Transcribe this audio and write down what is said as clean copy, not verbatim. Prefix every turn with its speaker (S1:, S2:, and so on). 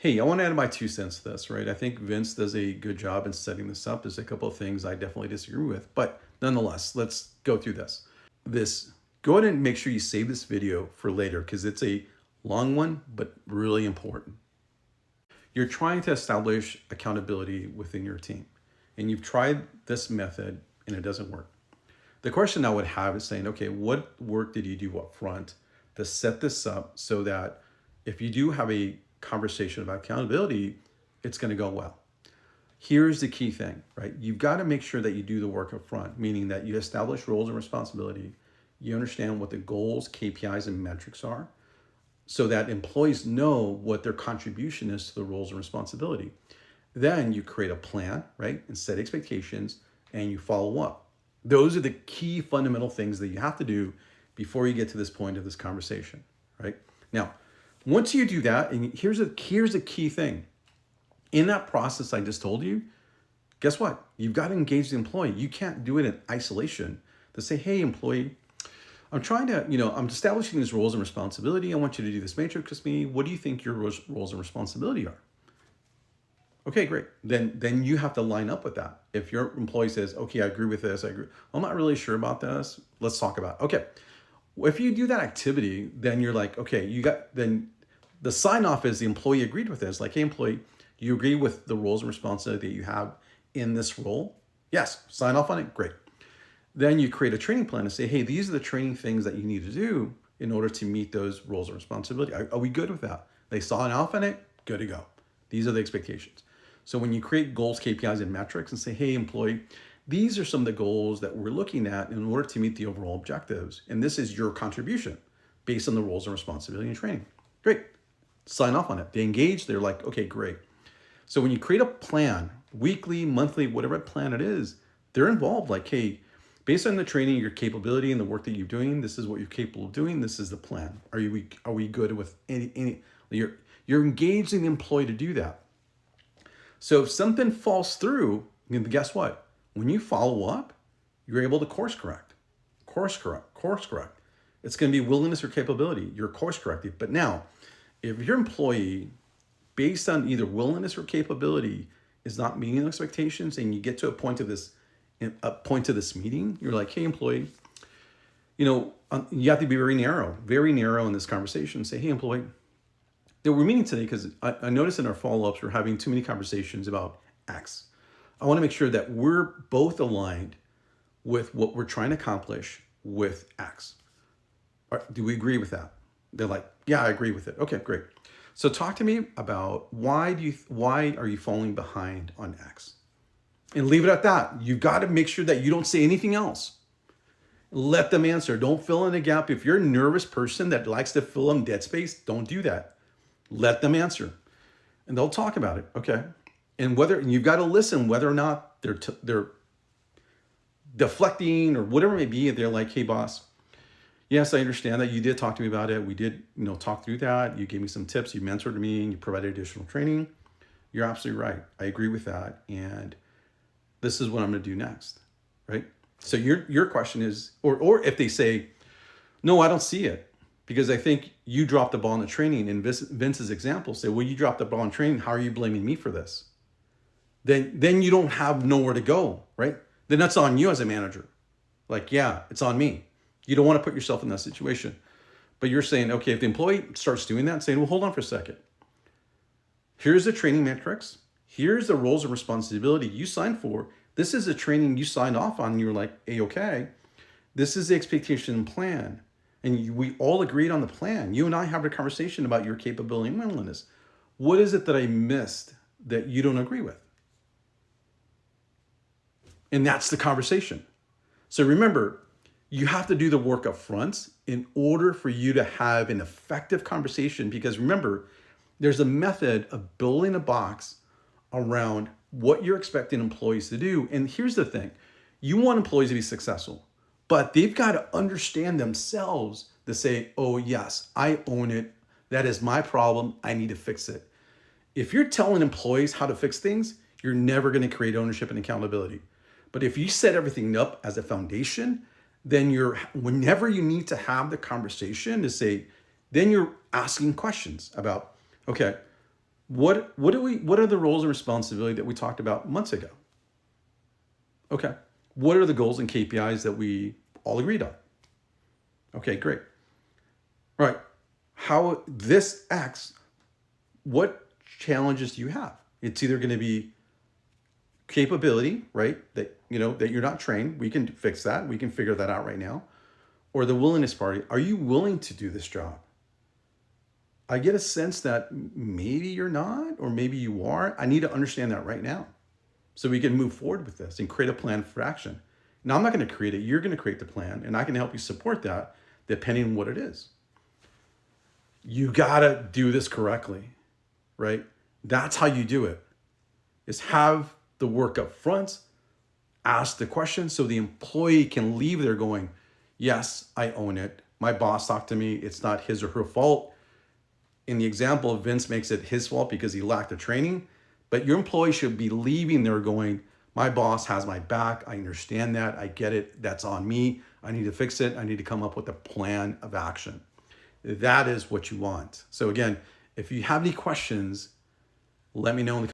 S1: Hey, I want to add my 2 cents to this, right? I think Vince does a good job in setting this up. There's a couple of things I definitely disagree with, but nonetheless, let's go through this. This, go ahead and make sure you save this video for later because it's a long one, but really important. You're trying to establish accountability within your team, and you've tried this method and it doesn't work. The question I would have is saying, okay, what work did you do up front to set this up so that if you do have a conversation about accountability, it's going to go well? Here's the key thing, right? You've got to make sure that you do the work up front, meaning that you establish roles and responsibility. You understand what the goals, KPIs, and metrics are so that employees know what their contribution is to the roles and responsibility. Then you create a plan, right? And set expectations and you follow up. Those are the key fundamental things that you have to do before you get to this point of this conversation, right? Now, once you do that, and here's a key thing. In that process I just told you, guess what? You've got to engage the employee. You can't do it in isolation to say, hey, employee, I'm trying to, I'm establishing these roles and responsibility. I want you to do this matrix with me. What do you think your roles and responsibility are? Okay, great. Then you have to line up with that. If your employee says, okay, I agree with this, I agree. I'm not really sure about this. Let's talk about it. Okay. If you do that activity, then you're like, okay, then the sign off is the employee agreed with this. Like, hey, employee, do you agree with the roles and responsibility that you have in this role? Yes, sign off on it. Great. Then you create a training plan and say, hey, these are the training things that you need to do in order to meet those roles and responsibility. Are we good with that? They sign off on it, good to go. These are the expectations. So when you create goals, KPIs, and metrics and say, hey, employee, these are some of the goals that we're looking at in order to meet the overall objectives. And this is your contribution based on the roles and responsibility and training. Great. Sign off on it. They engage. They're like, okay, great. So when you create a plan, weekly, monthly, whatever plan it is, they're involved. Like, hey, based on the training, your capability, and the work that you're doing, this is what you're capable of doing. This is the plan. Are we good with any? You're engaging the employee to do that. So if something falls through, guess what? When you follow up, you're able to course correct. It's going to be willingness or capability. You're course corrected. But now, if your employee, based on either willingness or capability, is not meeting expectations, and you get to a point of this meeting, you're like, hey, employee, you have to be very narrow in this conversation. Say, hey, employee, we're meeting today because I noticed in our follow-ups we're having too many conversations about X. I want to make sure that we're both aligned with what we're trying to accomplish with X. Do we agree with that? They're like, yeah, I agree with it. Okay, great. So talk to me about why are you falling behind on X? And leave it at that. You got to make sure that you don't say anything else. Let them answer. Don't fill in the gap. If you're a nervous person that likes to fill in dead space, don't do that. Let them answer, and they'll talk about it. Okay, and you've got to listen whether or not they're deflecting or whatever it may be. They're like, hey, boss, yes, I understand that you did talk to me about it. We did, talk through that. You gave me some tips. You mentored me, and you provided additional training. You're absolutely right. I agree with that, and this is what I'm going to do next, right? So your question is, or if they say, no, I don't see it, because I think you dropped the ball in the training. In Vince's example, say, well, you dropped the ball in training. How are you blaming me for this? Then you don't have nowhere to go, right? Then that's on you as a manager. Like, yeah, it's on me. You don't want to put yourself in that situation. But you're saying, okay, if the employee starts doing that, saying, well, hold on for a second. Here's the training metrics. Here's the roles and responsibility you signed for. This is a training you signed off on. And you're like, okay, this is the expectation and plan. And we all agreed on the plan. You and I have a conversation about your capability and willingness. What is it that I missed that you don't agree with? And that's the conversation. So remember, you have to do the work up front in order for you to have an effective conversation. Because remember, there's a method of building a box around what you're expecting employees to do. And here's the thing. You want employees to be successful, but they've got to understand themselves to say, oh, yes, I own it. That is my problem. I need to fix it. If you're telling employees how to fix things, you're never going to create ownership and accountability. But if you set everything up as a foundation, then whenever you need to have the conversation to say, then you're asking questions about, okay, What are the roles and responsibility that we talked about months ago? Okay. What are the goals and KPIs that we all agreed on? Okay, great. All right. How this acts, what challenges do you have? It's either going to be capability, right? That that you're not trained. We can fix that. We can figure that out right now. Or the willingness part. Are you willing to do this job? I get a sense that maybe you're not, or maybe you are. I need to understand that right now so we can move forward with this and create a plan for action. Now, I'm not going to create it. You're going to create the plan, and I can help you support that depending on what it is. You got to do this correctly, right? That's how you do it, is have the work up front, ask the question so the employee can leave there going, yes, I own it. My boss talked to me. It's not his or her fault. In the example, Vince makes it his fault because he lacked the training, but your employee should be leaving there going, my boss has my back. I understand that. I get it. That's on me. I need to fix it. I need to come up with a plan of action. That is what you want. So again, if you have any questions, let me know in the